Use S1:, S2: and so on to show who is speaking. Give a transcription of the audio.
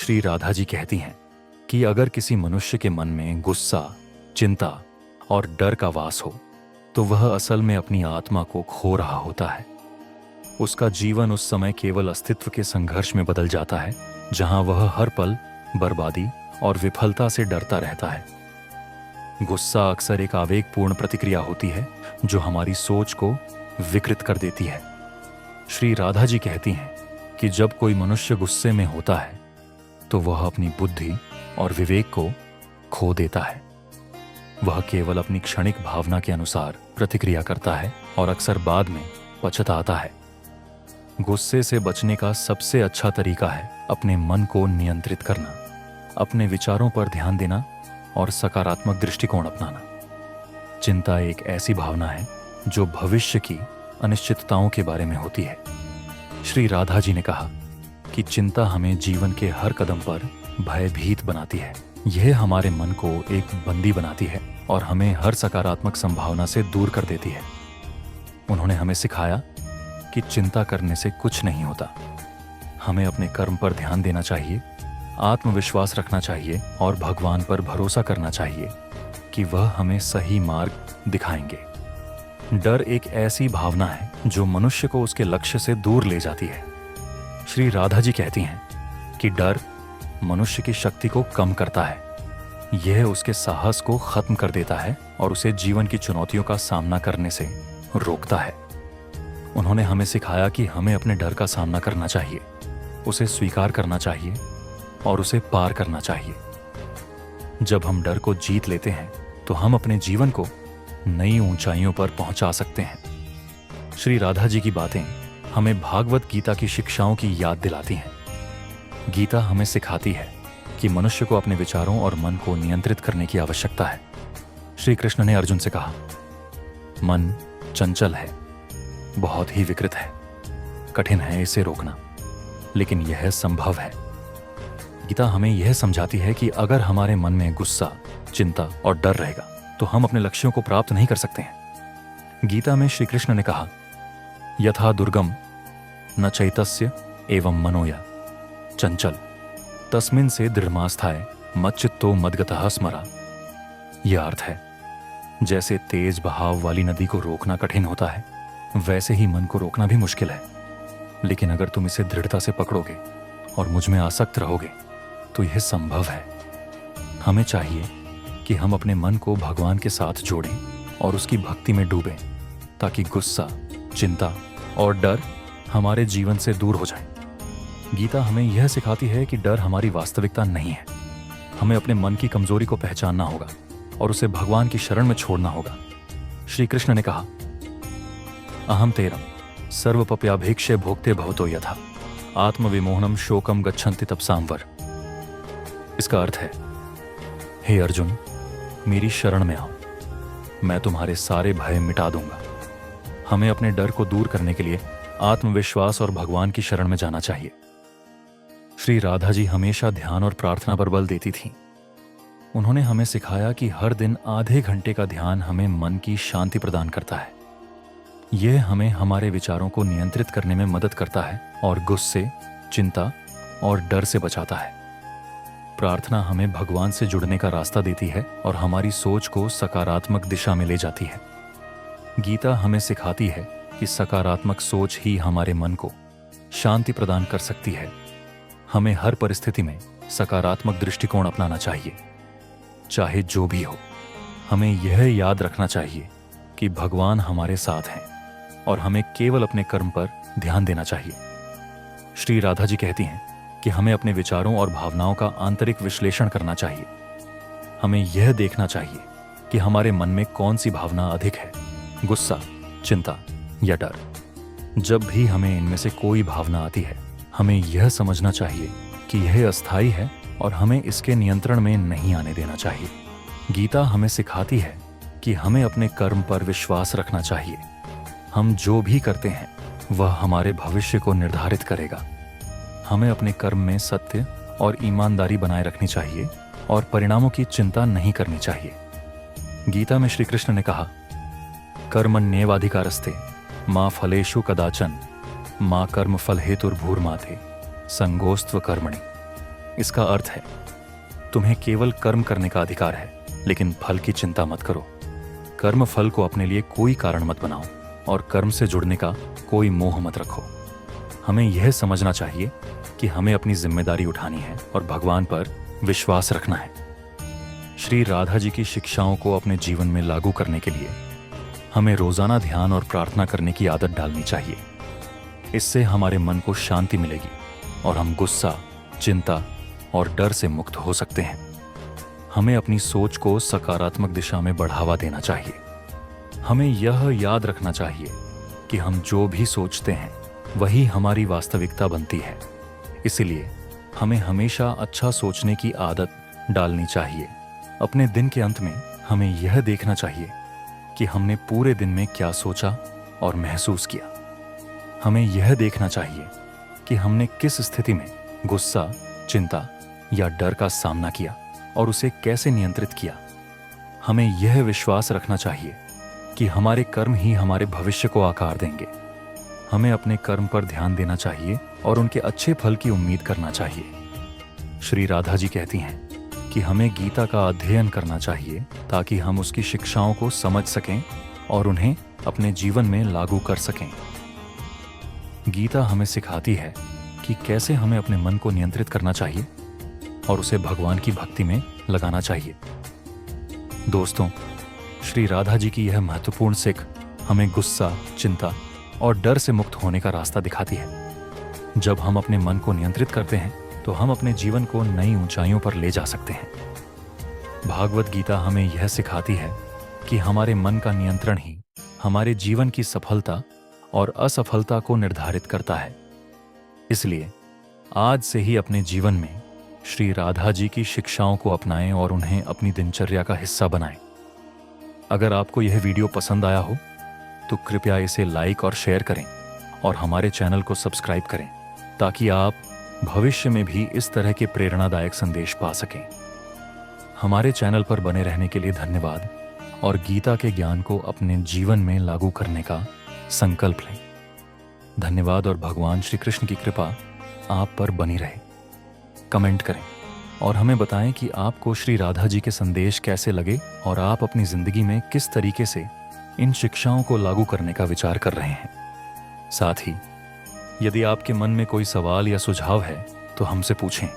S1: श्री राधा जी कहती हैं कि अगर किसी मनुष्य के मन में गुस्सा, चिंता और डर का वास हो तो वह असल में अपनी आत्मा को खो रहा होता है। उसका जीवन उस समय केवल अस्तित्व के संघर्ष में बदल जाता है जहां वह हर पल बर्बादी और विफलता से डरता रहता है। गुस्सा अक्सर एक आवेगपूर्ण प्रतिक्रिया होती है जो हमारी सोच को विकृत कर देती है। श्री राधा जी कहती हैं कि जब कोई मनुष्य गुस्से में होता है तो वह अपनी बुद्धि और विवेक को खो देता है। वह केवल अपनी क्षणिक भावना के अनुसार प्रतिक्रिया करता है और अक्सर बाद में पछताता है। गुस्से से बचने का सबसे अच्छा तरीका है अपने मन को नियंत्रित करना, अपने विचारों पर ध्यान देना और सकारात्मक दृष्टिकोण अपनाना। चिंता एक ऐसी भावना है जो भविष्य की अनिश्चितताओं के बारे में होती है। श्री राधा जी ने कहा कि चिंता हमें जीवन के हर कदम पर भयभीत बनाती है। यह हमारे मन को एक बंदी बनाती है और हमें हर सकारात्मक संभावना से दूर कर देती है। उन्होंने हमें सिखाया कि चिंता करने से कुछ नहीं होता। हमें अपने कर्म पर ध्यान देना चाहिए, आत्मविश्वास रखना चाहिए और भगवान पर भरोसा करना चाहिए कि वह हमें सही मार्ग दिखाएंगे। डर एक ऐसी भावना है जो मनुष्य को उसके लक्ष्य से दूर ले जाती है। श्री राधा जी कहती हैं कि डर मनुष्य की शक्ति को कम करता है। यह उसके साहस को खत्म कर देता है और उसे जीवन की चुनौतियों का सामना करने से रोकता है। उन्होंने हमें सिखाया कि हमें अपने डर का सामना करना चाहिए, उसे स्वीकार करना चाहिए और उसे पार करना चाहिए। जब हम डर को जीत लेते हैं तो हम अपने जीवन को नई ऊंचाइयों पर पहुंचा सकते हैं। श्री राधा जी की बातें हमें भागवत गीता की शिक्षाओं की याद दिलाती हैं। गीता हमें सिखाती है कि मनुष्य को अपने विचारों और मन को नियंत्रित करने की आवश्यकता है। श्री कृष्ण ने अर्जुन से कहा, मन चंचल है, बहुत ही विकृत है, कठिन है इसे रोकना, लेकिन यह संभव है। गीता हमें यह समझाती है कि अगर हमारे मन में गुस्सा, चिंता और डर रहेगा तो हम अपने लक्ष्यों को प्राप्त नहीं कर सकते हैं। गीता में श्री कृष्ण ने कहा, यथा दुर्गम न चैतस्य एवं मनोया चंचल तस्मिन से दृढ़मास्थाय मच्चित्तो मद्गतः स्मरा। यह अर्थ है, जैसे तेज बहाव वाली नदी को रोकना कठिन होता है, वैसे ही मन को रोकना भी मुश्किल है। लेकिन अगर तुम इसे दृढ़ता से पकड़ोगे और मुझ में आसक्त रहोगे तो यह संभव है। हमें चाहिए कि हम अपने मन को भगवान के साथ जोड़ें और उसकी भक्ति में डूबें ताकि गुस्सा, चिंता और डर हमारे जीवन से दूर हो जाएं। गीता हमें यह सिखाती है कि डर हमारी वास्तविकता नहीं है। हमें अपने मन की कमजोरी को पहचानना होगा और उसे भगवान की शरण में छोड़ना होगा। श्री कृष्ण ने कहा, अहम तेरम सर्वपप्याभीक्ष्य भोक्ते भवतो यथा आत्मविमोहनम शोकम गच्छन्ति तपसांवर। इसका अर्थ है, हे अर्जुन, मेरी शरण में आओ, मैं तुम्हारे सारे भय मिटा दूंगा। हमें अपने डर को दूर करने के लिए आत्मविश्वास और भगवान की शरण में जाना चाहिए। श्री राधा जी हमेशा ध्यान और प्रार्थना पर बल देती थीं। उन्होंने हमें सिखाया कि हर दिन आधे घंटे का ध्यान हमें मन की शांति प्रदान करता है। यह हमें हमारे विचारों को नियंत्रित करने में मदद करता है और गुस्से, चिंता और डर से बचाता है। प्रार्थना हमें भगवान से जुड़ने का रास्ता देती है और हमारी सोच को सकारात्मक दिशा में ले जाती है। गीता हमें सिखाती है कि सकारात्मक सोच ही हमारे मन को शांति प्रदान कर सकती है। हमें हर परिस्थिति में सकारात्मक दृष्टिकोण अपनाना चाहिए, चाहे जो भी हो। हमें यह याद रखना चाहिए कि भगवान हमारे साथ हैं और हमें केवल अपने कर्म पर ध्यान देना चाहिए। श्री राधा जी कहती हैं कि हमें अपने विचारों और भावनाओं का आंतरिक विश्लेषण करना चाहिए। हमें यह देखना चाहिए कि हमारे मन में कौन सी भावना अधिक है, गुस्सा, चिंता या डर। जब भी हमें इनमें से कोई भावना आती है, हमें यह समझना चाहिए कि यह अस्थायी है और हमें इसके नियंत्रण में नहीं आने देना चाहिए। गीता हमें सिखाती है कि हमें अपने कर्म पर विश्वास रखना चाहिए। हम जो भी करते हैं वह हमारे भविष्य को निर्धारित करेगा। हमें अपने कर्म में सत्य और ईमानदारी बनाए रखनी चाहिए और परिणामों की चिंता नहीं करनी चाहिए। गीता में श्री कृष्ण ने कहा, कर्मण्येवाधिकारस्ते मां फलेषु कदाचन मां कर्म फल हेतुर्भूर्माते संगोस्त्व कर्मणि। इसका अर्थ है तुम्हें केवल कर्म करने का अधिकार है, लेकिन फल की चिंता मत करो। कर्म फल को अपने लिए कोई कारण मत बनाओ और कर्म से जुड़ने का कोई मोह मत रखो। हमें यह समझना चाहिए कि हमें अपनी जिम्मेदारी उठानी है और भगवान पर विश्वास रखना है। श्री राधा जी की शिक्षाओं को अपने जीवन में लागू करने के लिए हमें रोजाना ध्यान और प्रार्थना करने की आदत डालनी चाहिए। इससे हमारे मन को शांति मिलेगी और हम गुस्सा, चिंता और डर से मुक्त हो सकते हैं। हमें अपनी सोच को सकारात्मक दिशा में बढ़ावा देना चाहिए। हमें यह याद रखना चाहिए कि हम जो भी सोचते हैं वही हमारी वास्तविकता बनती है। इसलिए हमें हमेशा अच्छा सोचने की आदत डालनी चाहिए। अपने दिन के अंत में हमें यह देखना चाहिए कि हमने पूरे दिन में क्या सोचा और महसूस किया। हमें यह देखना चाहिए कि हमने किस स्थिति में गुस्सा, चिंता या डर का सामना किया और उसे कैसे नियंत्रित किया। हमें यह विश्वास रखना चाहिए कि हमारे कर्म ही हमारे भविष्य को आकार देंगे। हमें अपने कर्म पर ध्यान देना चाहिए और उनके अच्छे फल की उम्मीद करना चाहिए। श्री राधा जी कहती हैं कि हमें गीता का अध्ययन करना चाहिए ताकि हम उसकी शिक्षाओं को समझ सकें और उन्हें अपने जीवन में लागू कर सकें। गीता हमें सिखाती है कि कैसे हमें अपने मन को नियंत्रित करना चाहिए और उसे भगवान की भक्ति में लगाना चाहिए। दोस्तों, श्री राधा जी की यह महत्वपूर्ण सीख हमें गुस्सा, चिंता और डर से मुक्त होने का रास्ता दिखाती है। जब हम अपने मन को नियंत्रित करते हैं तो हम अपने जीवन को नई ऊंचाइयों पर ले जा सकते हैं। भागवत गीता हमें यह सिखाती है कि हमारे मन का नियंत्रण ही हमारे जीवन की सफलता और असफलता को निर्धारित करता है। इसलिए आज से ही अपने जीवन में श्री राधा जी की शिक्षाओं को अपनाएं और उन्हें अपनी दिनचर्या का हिस्सा बनाएं। अगर आपको यह वीडियो पसंद आया हो तो कृपया इसे लाइक और शेयर करें और हमारे चैनल को सब्सक्राइब करें ताकि आप भविष्य में भी इस तरह के प्रेरणादायक संदेश पा सकें। हमारे चैनल पर बने रहने के लिए धन्यवाद और गीता के ज्ञान को अपने जीवन में लागू करने का संकल्प लें। धन्यवाद और भगवान श्री कृष्ण की कृपा आप पर बनी रहे। कमेंट करें और हमें बताएं कि आपको श्री राधा जी के संदेश कैसे लगे और आप अपनी जिंदगी में किस तरीके से इन शिक्षाओं को लागू करने का विचार कर रहे हैं। साथ ही यदि आपके मन में कोई सवाल या सुझाव है तो हमसे पूछें।